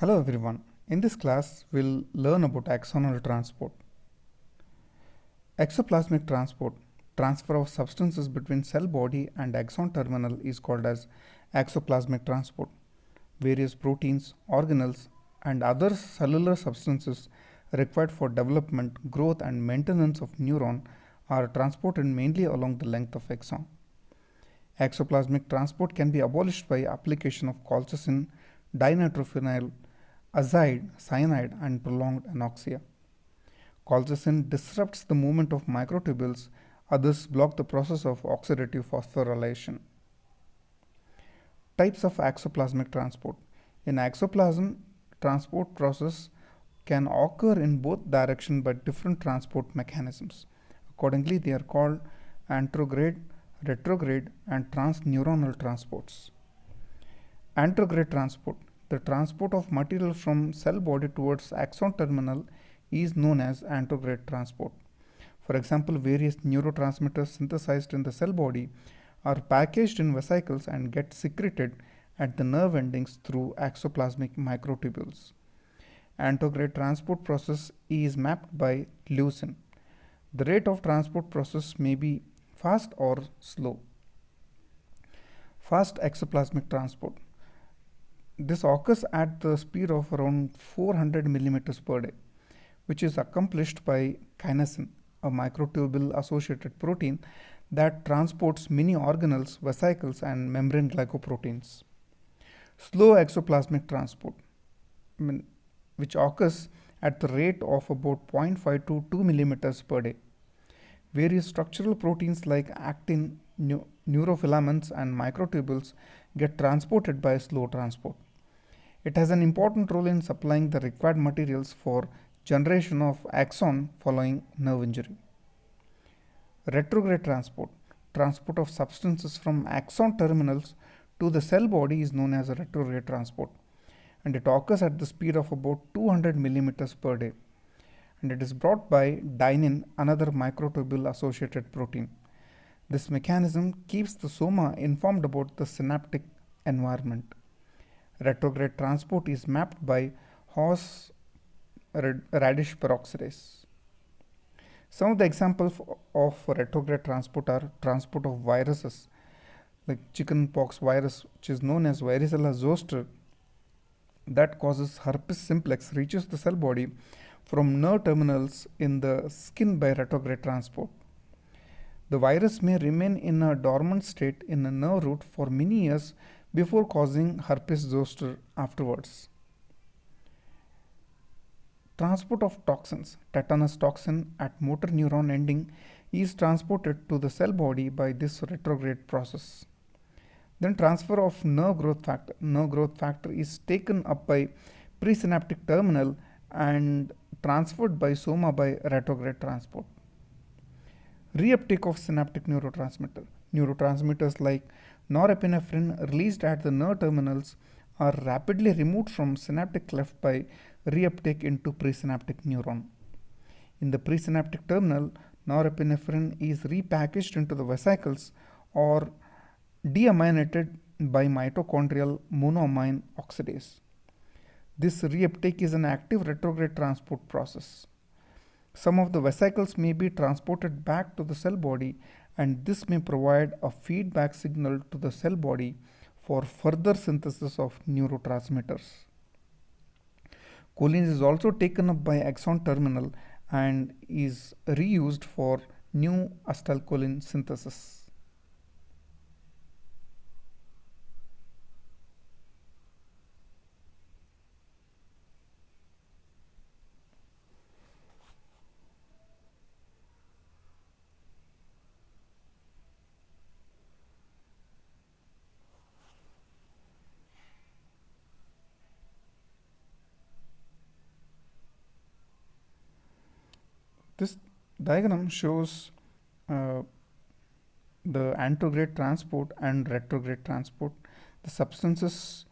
Hello everyone. In this class, we'll learn about axonal transport. Exoplasmic transport, transfer of substances between cell body and axon terminal is called as exoplasmic transport. Various proteins, organelles, and other cellular substances required for development, growth, and maintenance of neuron are transported mainly along the length of axon. Exoplasmic transport can be abolished by application of colchicine, dinitrophenyl, azide, cyanide, and prolonged anoxia. Colchicine disrupts the movement of microtubules, others block the process of oxidative phosphorylation. Types of exoplasmic transport. In exoplasm, transport process can occur in both directions by different transport mechanisms. Accordingly, they are called anterograde, retrograde, and transneuronal transports. Anterograde transport. The transport of material from cell body towards axon terminal is known as anterograde transport. For example, various neurotransmitters synthesized in the cell body are packaged in vesicles and get secreted at the nerve endings through exoplasmic microtubules. Anterograde transport process is mapped by leucine. The rate of transport process may be fast or slow. Fast exoplasmic transport. This occurs at the speed of around 400 millimeters per day, which is accomplished by kinesin, a microtubule associated protein that transports many organelles, vesicles, and membrane glycoproteins. Slow exoplasmic transport, which occurs at the rate of about 0.5 to 2 millimeters per day. Various structural proteins like actin, neurofilaments, and microtubules get transported by slow transport. It has an important role in supplying the required materials for generation of axon following nerve injury. Retrograde transport, transport of substances from axon terminals to the cell body is known as a retrograde transport, and it occurs at the speed of about 200 millimeters per day, and it is brought by dynein, another microtubule associated protein. This mechanism keeps the soma informed about the synaptic environment. Retrograde transport is mapped by horse radish peroxidase. Some of the examples of retrograde transport are transport of viruses like chickenpox virus, which is known as varicella zoster, that causes herpes simplex, reaches the cell body from nerve terminals in the skin by retrograde transport. The virus may remain in a dormant state in a nerve root for many years before causing herpes zoster afterwards. Transport of toxins. Tetanus toxin at motor neuron ending is transported to the cell body by this retrograde process. Then transfer of nerve growth factor. Nerve growth factor is taken up by presynaptic terminal and transferred by soma by retrograde transport. Reuptake of synaptic neurotransmitter. Neurotransmitters like norepinephrine released at the nerve terminals are rapidly removed from synaptic cleft by reuptake into presynaptic neuron. In the presynaptic terminal, norepinephrine is repackaged into the vesicles or deaminated by mitochondrial monoamine oxidase. This reuptake is an active retrograde transport process. Some of the vesicles may be transported back to the cell body, and this may provide a feedback signal to the cell body for further synthesis of neurotransmitters. Choline is also taken up by axon terminal and is reused for new acetylcholine synthesis. This diagram shows the anterograde transport and retrograde transport. The substances